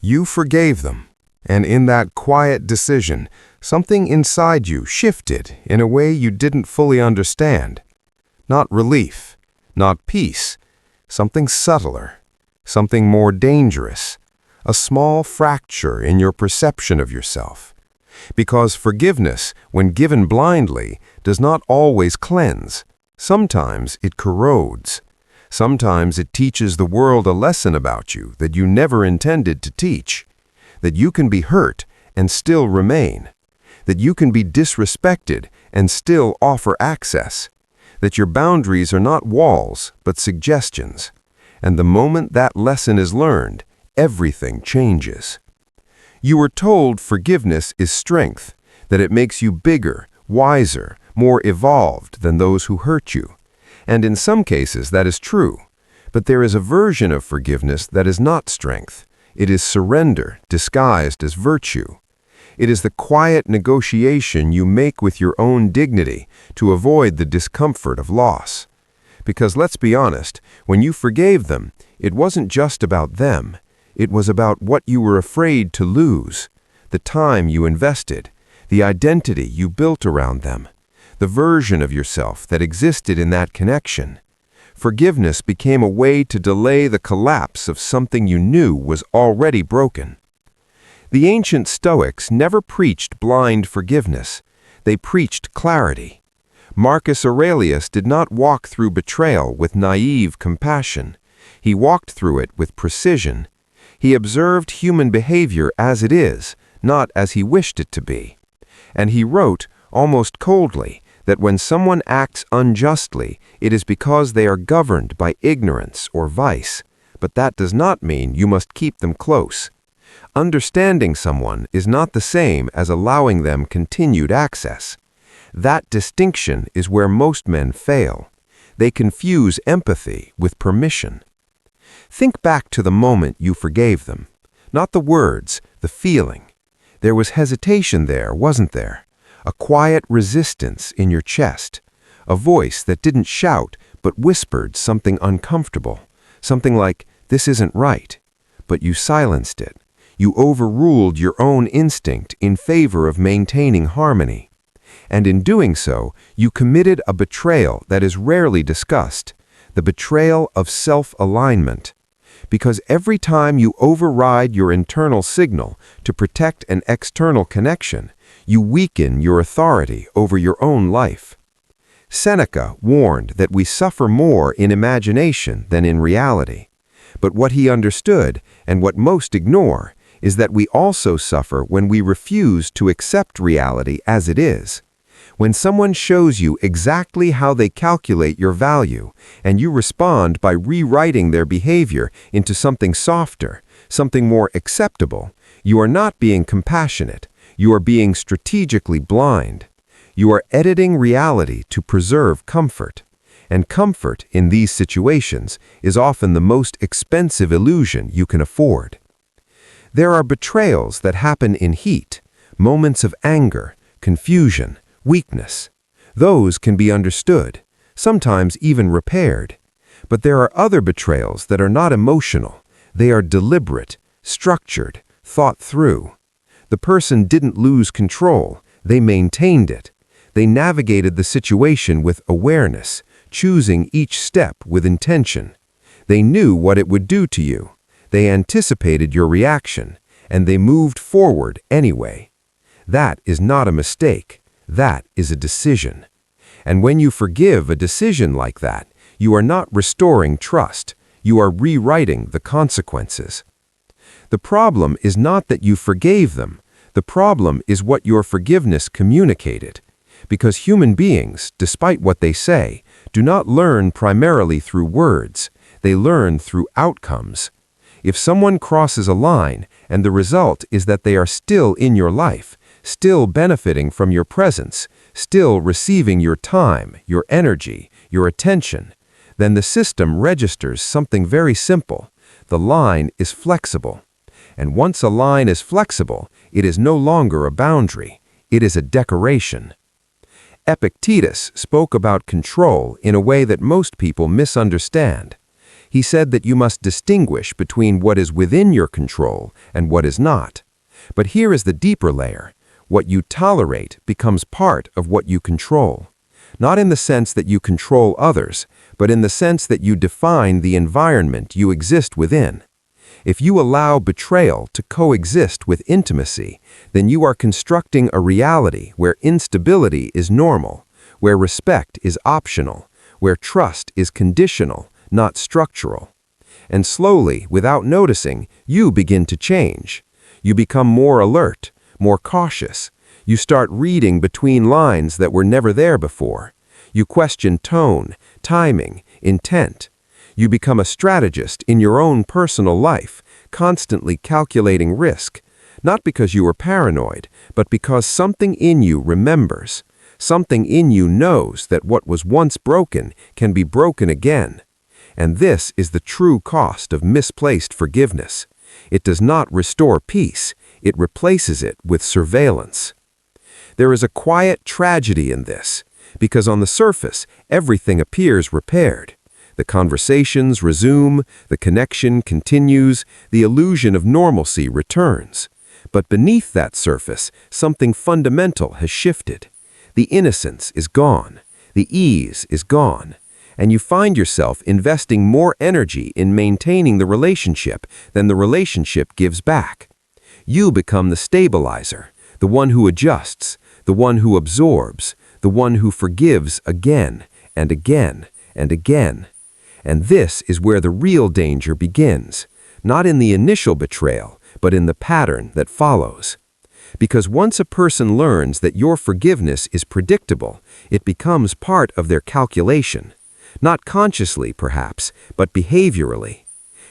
You forgave them, and in that quiet decision, something inside you shifted in a way you didn't fully understand. Not relief, not peace, something subtler, something more dangerous, a small fracture in your perception of yourself. Because forgiveness, when given blindly, does not always cleanse. Sometimes it corrodes. Sometimes it teaches the world a lesson about you that you never intended to teach. That you can be hurt and still remain. That you can be disrespected and still offer access. That your boundaries are not walls, but suggestions. And the moment that lesson is learned, everything changes. You were told forgiveness is strength, that it makes you bigger, wiser, more evolved than those who hurt you. And in some cases that is true. But there is a version of forgiveness that is not strength. It is surrender disguised as virtue. It is the quiet negotiation you make with your own dignity to avoid the discomfort of loss. Because let's be honest, when you forgave them, it wasn't just about them. It was about what you were afraid to lose, the time you invested, the identity you built around them, the version of yourself that existed in that connection. Forgiveness became a way to delay the collapse of something you knew was already broken. The ancient Stoics never preached blind forgiveness. They preached clarity. Marcus Aurelius did not walk through betrayal with naive compassion. He walked through it with precision. He observed human behavior as it is, not as he wished it to be. And he wrote, almost coldly, that when someone acts unjustly, it is because they are governed by ignorance or vice, but that does not mean you must keep them close. Understanding someone is not the same as allowing them continued access. That distinction is where most men fail. They confuse empathy with permission. Think back to the moment you forgave them. Not the words, the feeling. There was hesitation there, wasn't there? A quiet resistance in your chest. A voice that didn't shout, but whispered something uncomfortable. Something like, "This isn't right." But you silenced it. You overruled your own instinct in favor of maintaining harmony. And in doing so, you committed a betrayal that is rarely discussed. The betrayal of self-alignment. Because every time you override your internal signal to protect an external connection, you weaken your authority over your own life. Seneca warned that we suffer more in imagination than in reality. But what he understood, and what most ignore, is that we also suffer when we refuse to accept reality as it is. When someone shows you exactly how they calculate your value, and you respond by rewriting their behavior into something softer, something more acceptable, you are not being compassionate. You are being strategically blind. You are editing reality to preserve comfort. And comfort in these situations is often the most expensive illusion you can afford. There are betrayals that happen in heat, moments of anger, confusion, weakness. Those can be understood, sometimes even repaired. But there are other betrayals that are not emotional. They are deliberate, structured, thought through. The person didn't lose control, they maintained it. They navigated the situation with awareness, choosing each step with intention. They knew what it would do to you. They anticipated your reaction, and they moved forward anyway. That is not a mistake. That is a decision. And when you forgive a decision like that, you are not restoring trust. You are rewriting the consequences. The problem is not that you forgave them. The problem is what your forgiveness communicated. Because human beings, despite what they say, do not learn primarily through words. They learn through outcomes. If someone crosses a line, and the result is that they are still in your life, still benefiting from your presence, still receiving your time, your energy, your attention, then the system registers something very simple. The line is flexible. And once a line is flexible, it is no longer a boundary. It is a decoration. Epictetus spoke about control in a way that most people misunderstand. He said that you must distinguish between what is within your control and what is not. But here is the deeper layer. What you tolerate becomes part of what you control. Not in the sense that you control others, but in the sense that you define the environment you exist within. If you allow betrayal to coexist with intimacy, then you are constructing a reality where instability is normal, where respect is optional, where trust is conditional, not structural. And slowly, without noticing, you begin to change. You become more alert, more cautious. You start reading between lines that were never there before. You question tone, timing, intent. You become a strategist in your own personal life, constantly calculating risk, not because you are paranoid, but because something in you remembers. Something in you knows that what was once broken can be broken again. And this is the true cost of misplaced forgiveness. It does not restore peace, it replaces it with surveillance. There is a quiet tragedy in this, because on the surface, everything appears repaired. The conversations resume, the connection continues, the illusion of normalcy returns. But beneath that surface, something fundamental has shifted. The innocence is gone, the ease is gone, and you find yourself investing more energy in maintaining the relationship than the relationship gives back. You become the stabilizer, the one who adjusts, the one who absorbs, the one who forgives again and again and again. And this is where the real danger begins, not in the initial betrayal, but in the pattern that follows. Because once a person learns that your forgiveness is predictable, it becomes part of their calculation. Not consciously, perhaps, but behaviorally.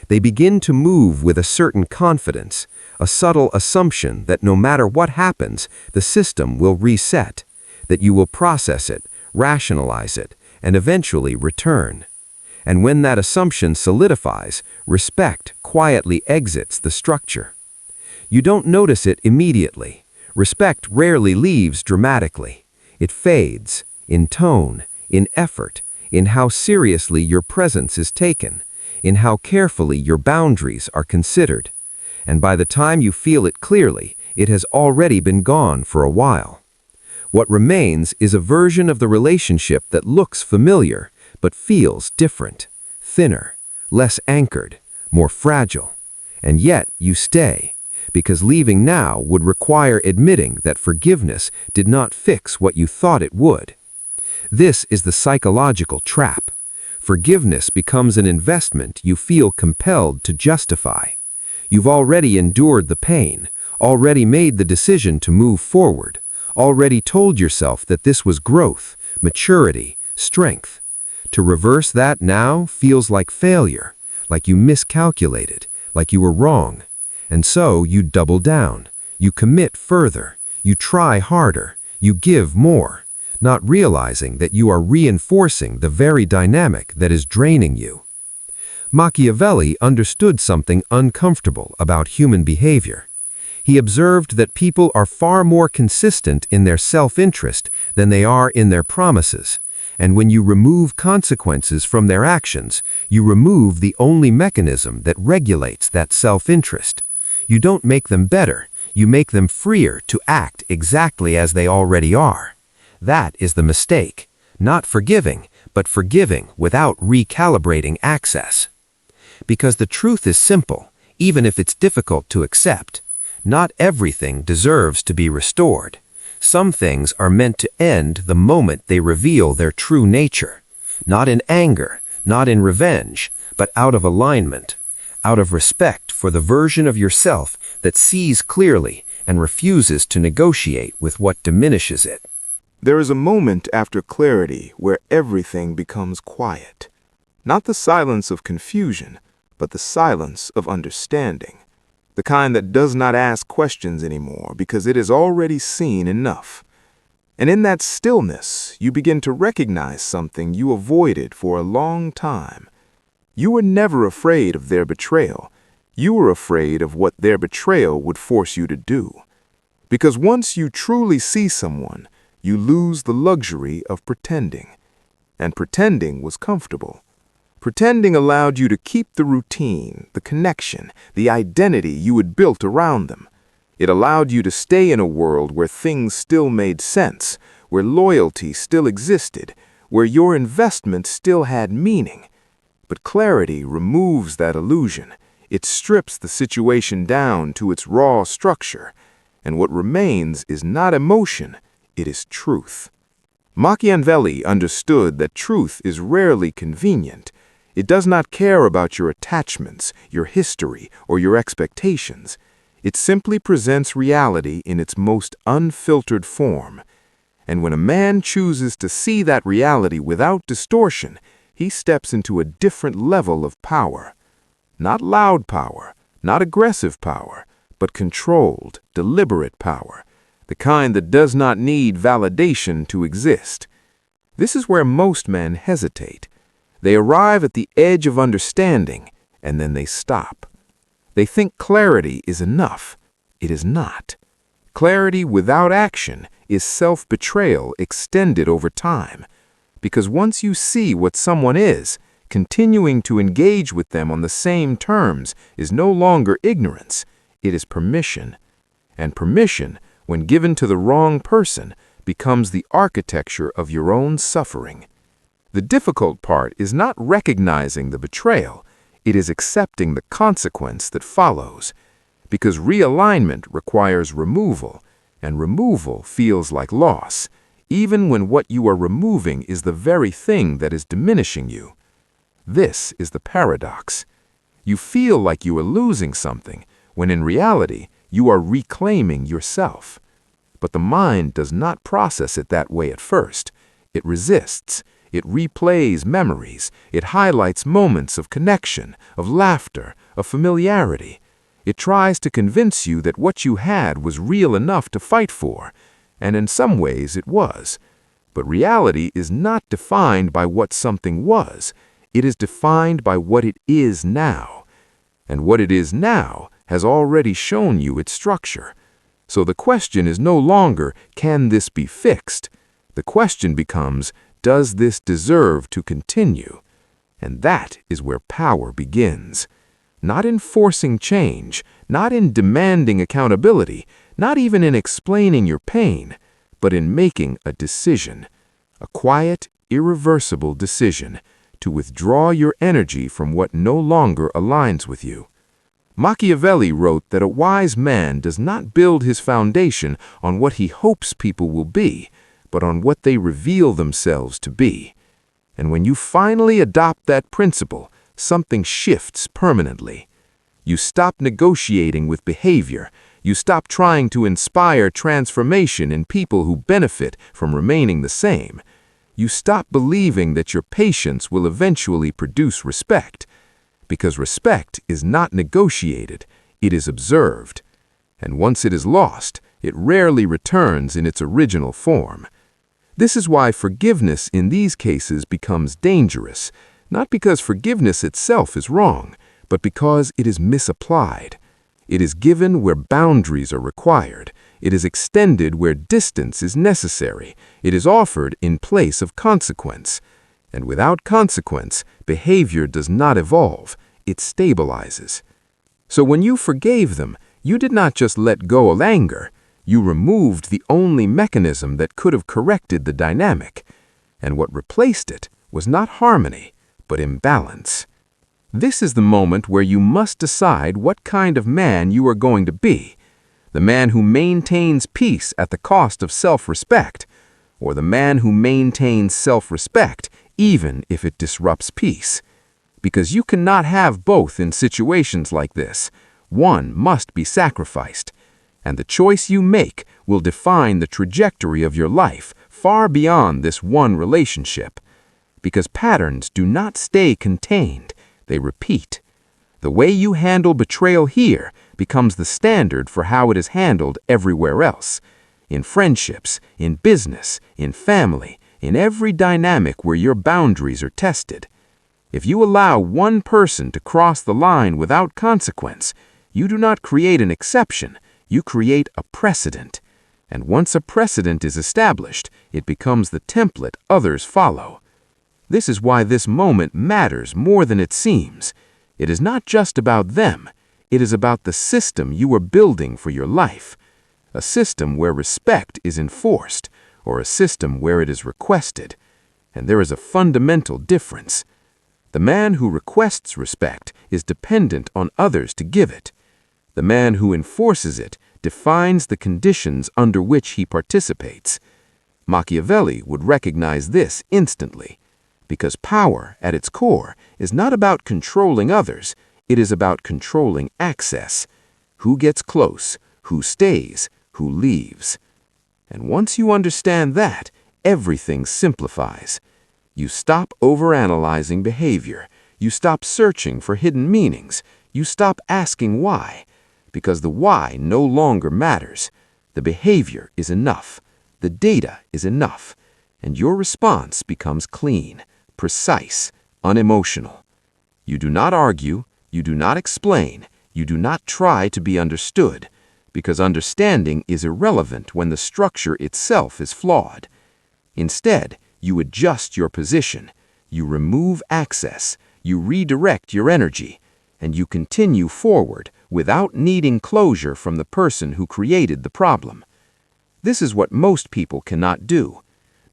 They begin to move with a certain confidence, a subtle assumption that no matter what happens, the system will reset, that you will process it, rationalize it, and eventually return. And when that assumption solidifies, respect quietly exits the structure. You don't notice it immediately. Respect rarely leaves dramatically. It fades, in tone, in effort, in how seriously your presence is taken, in how carefully your boundaries are considered. And by the time you feel it clearly, it has already been gone for a while. What remains is a version of the relationship that looks familiar, but feels different, thinner, less anchored, more fragile. And yet you stay, because leaving now would require admitting that forgiveness did not fix what you thought it would. This is the psychological trap. Forgiveness becomes an investment you feel compelled to justify. You've already endured the pain, already made the decision to move forward, already told yourself that this was growth, maturity, strength. To reverse that now feels like failure, like you miscalculated, like you were wrong. And so you double down, you commit further, you try harder, you give more, not realizing that you are reinforcing the very dynamic that is draining you. Machiavelli understood something uncomfortable about human behavior. He observed that people are far more consistent in their self-interest than they are in their promises. And when you remove consequences from their actions, you remove the only mechanism that regulates that self-interest. You don't make them better, you make them freer to act exactly as they already are. That is the mistake. Not forgiving, but forgiving without recalibrating access. Because the truth is simple, even if it's difficult to accept. Not everything deserves to be restored. Some things are meant to end the moment they reveal their true nature. Not in anger, not in revenge, but out of alignment. Out of respect for the version of yourself that sees clearly and refuses to negotiate with what diminishes it. There is a moment after clarity where everything becomes quiet. Not the silence of confusion, but the silence of understanding. The kind that does not ask questions anymore because it has already seen enough. And in that stillness, you begin to recognize something you avoided for a long time. You were never afraid of their betrayal. You were afraid of what their betrayal would force you to do. Because once you truly see someone, you lose the luxury of pretending. And pretending was comfortable. Pretending allowed you to keep the routine, the connection, the identity you had built around them. It allowed you to stay in a world where things still made sense, where loyalty still existed, where your investment still had meaning. But clarity removes that illusion. It strips the situation down to its raw structure, and what remains is not emotion, it is truth. Machiavelli understood that truth is rarely convenient. It does not care about your attachments, your history, or your expectations. It simply presents reality in its most unfiltered form. And when a man chooses to see that reality without distortion, he steps into a different level of power. Not loud power, not aggressive power, but controlled, deliberate power, the kind that does not need validation to exist. This is where most men hesitate. They arrive at the edge of understanding, and then they stop. They think clarity is enough. It is not. Clarity without action is self-betrayal extended over time. Because once you see what someone is, continuing to engage with them on the same terms is no longer ignorance, it is permission. And permission, when given to the wrong person, becomes the architecture of your own suffering. The difficult part is not recognizing the betrayal, it is accepting the consequence that follows. Because realignment requires removal, and removal feels like loss, even when what you are removing is the very thing that is diminishing you. This is the paradox. You feel like you are losing something, when in reality, you are reclaiming yourself. But the mind does not process it that way at first. It resists. It replays memories. It highlights moments of connection, of laughter, of familiarity. It tries to convince you that what you had was real enough to fight for, and in some ways it was. But reality is not defined by what something was. It is defined by what it is now. And what it is now has already shown you its structure. So the question is no longer, can this be fixed? The question becomes, does this deserve to continue? And that is where power begins. Not in forcing change, not in demanding accountability, not even in explaining your pain, but in making a decision. A quiet, irreversible decision to withdraw your energy from what no longer aligns with you. Machiavelli wrote that a wise man does not build his foundation on what he hopes people will be, but on what they reveal themselves to be. And when you finally adopt that principle, something shifts permanently. You stop negotiating with behavior. You stop trying to inspire transformation in people who benefit from remaining the same. You stop believing that your patience will eventually produce respect. Because respect is not negotiated, it is observed. And once it is lost, it rarely returns in its original form. This is why forgiveness in these cases becomes dangerous, not because forgiveness itself is wrong, but because it is misapplied. It is given where boundaries are required. It is extended where distance is necessary. It is offered in place of consequence. And without consequence, behavior does not evolve, it stabilizes. So when you forgave them, you did not just let go of anger, you removed the only mechanism that could have corrected the dynamic. And what replaced it was not harmony, but imbalance. This is the moment where you must decide what kind of man you are going to be. The man who maintains peace at the cost of self-respect, or the man who maintains self-respect even if it disrupts peace. Because you cannot have both in situations like this. One must be sacrificed. And the choice you make will define the trajectory of your life far beyond this one relationship. Because patterns do not stay contained, they repeat. The way you handle betrayal here becomes the standard for how it is handled everywhere else. In friendships, in business, in family, in every dynamic where your boundaries are tested. If you allow one person to cross the line without consequence, you do not create an exception, you create a precedent. And once a precedent is established, it becomes the template others follow. This is why this moment matters more than it seems. It is not just about them. It is about the system you are building for your life. A system where respect is enforced, or a system where it is requested. And there is a fundamental difference. The man who requests respect is dependent on others to give it. The man who enforces it defines the conditions under which he participates. Machiavelli would recognize this instantly, because power, at its core, is not about controlling others, it is about controlling access. Who gets close, who stays, who leaves. And once you understand that, everything simplifies. You stop overanalyzing behavior. You stop searching for hidden meanings. You stop asking why, because the why no longer matters. The behavior is enough. The data is enough. And your response becomes clean, precise, unemotional. You do not argue. You do not explain. You do not try to be understood, because understanding is irrelevant when the structure itself is flawed. Instead, you adjust your position, you remove access, you redirect your energy, and you continue forward without needing closure from the person who created the problem. This is what most people cannot do.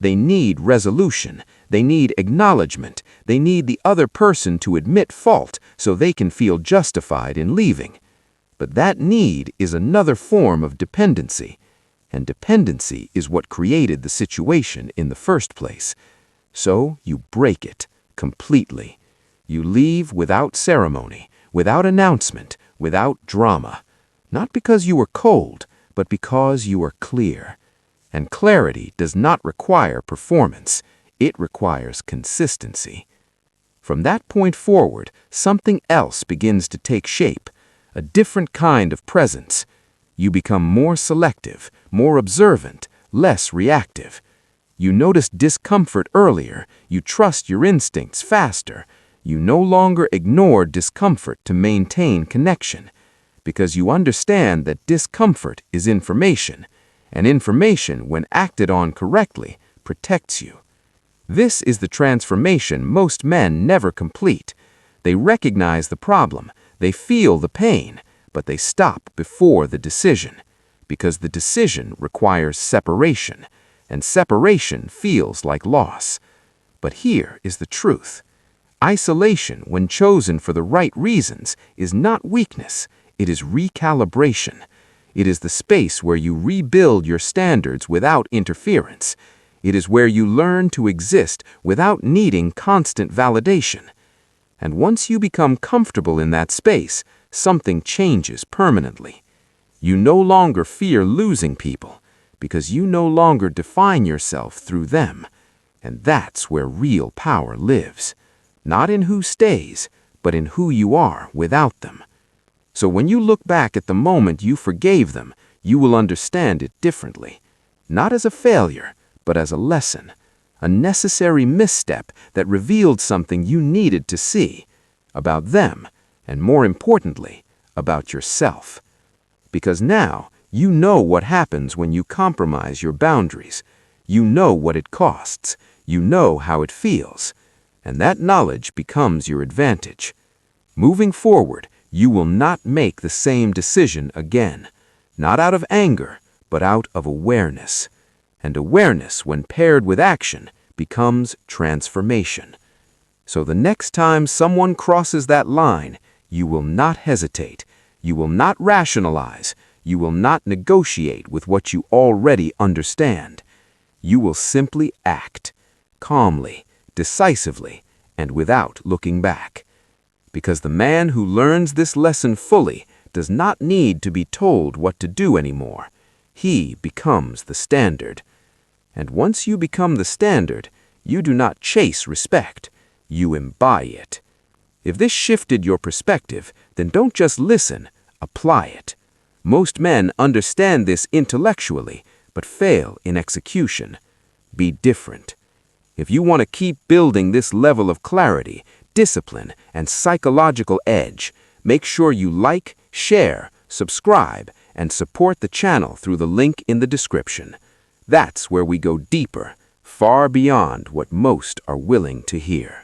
They need resolution, they need acknowledgement, they need the other person to admit fault so they can feel justified in leaving. But that need is another form of dependency, and dependency is what created the situation in the first place. So you break it completely. You leave without ceremony, without announcement, without drama, not because you were cold, but because you are clear. And clarity does not require performance, it requires consistency. From that point forward, something else begins to take shape, a different kind of presence. You become more selective, more observant, less reactive. You notice discomfort earlier, you trust your instincts faster. You no longer ignore discomfort to maintain connection, because you understand that discomfort is information, and information, when acted on correctly, protects you. This is the transformation most men never complete. They recognize the problem, they feel the pain, but they stop before the decision, because the decision requires separation, and separation feels like loss. But here is the truth. Isolation, when chosen for the right reasons, is not weakness, it is recalibration. It is the space where you rebuild your standards without interference. It is where you learn to exist without needing constant validation. And once you become comfortable in that space, something changes permanently. You no longer fear losing people, because you no longer define yourself through them. And that's where real power lives. Not in who stays, but in who you are without them. So when you look back at the moment you forgave them, you will understand it differently. Not as a failure, but as a lesson. A necessary misstep that revealed something you needed to see. About them, and more importantly, about yourself. Because now, you know what happens when you compromise your boundaries. You know what it costs. You know how it feels. And that knowledge becomes your advantage. Moving forward, you will not make the same decision again. Not out of anger, but out of awareness. And awareness, when paired with action, becomes transformation. So the next time someone crosses that line, you will not hesitate. You will not rationalize. You will not negotiate with what you already understand. You will simply act, calmly, decisively, and without looking back. Because the man who learns this lesson fully does not need to be told what to do anymore. He becomes the standard. And once you become the standard, you do not chase respect. You embody it. If this shifted your perspective, then don't just listen, apply it. Most men understand this intellectually, but fail in execution. Be different. If you want to keep building this level of clarity, discipline, and psychological edge, make sure you like, share, subscribe, and support the channel through the link in the description. That's where we go deeper, far beyond what most are willing to hear.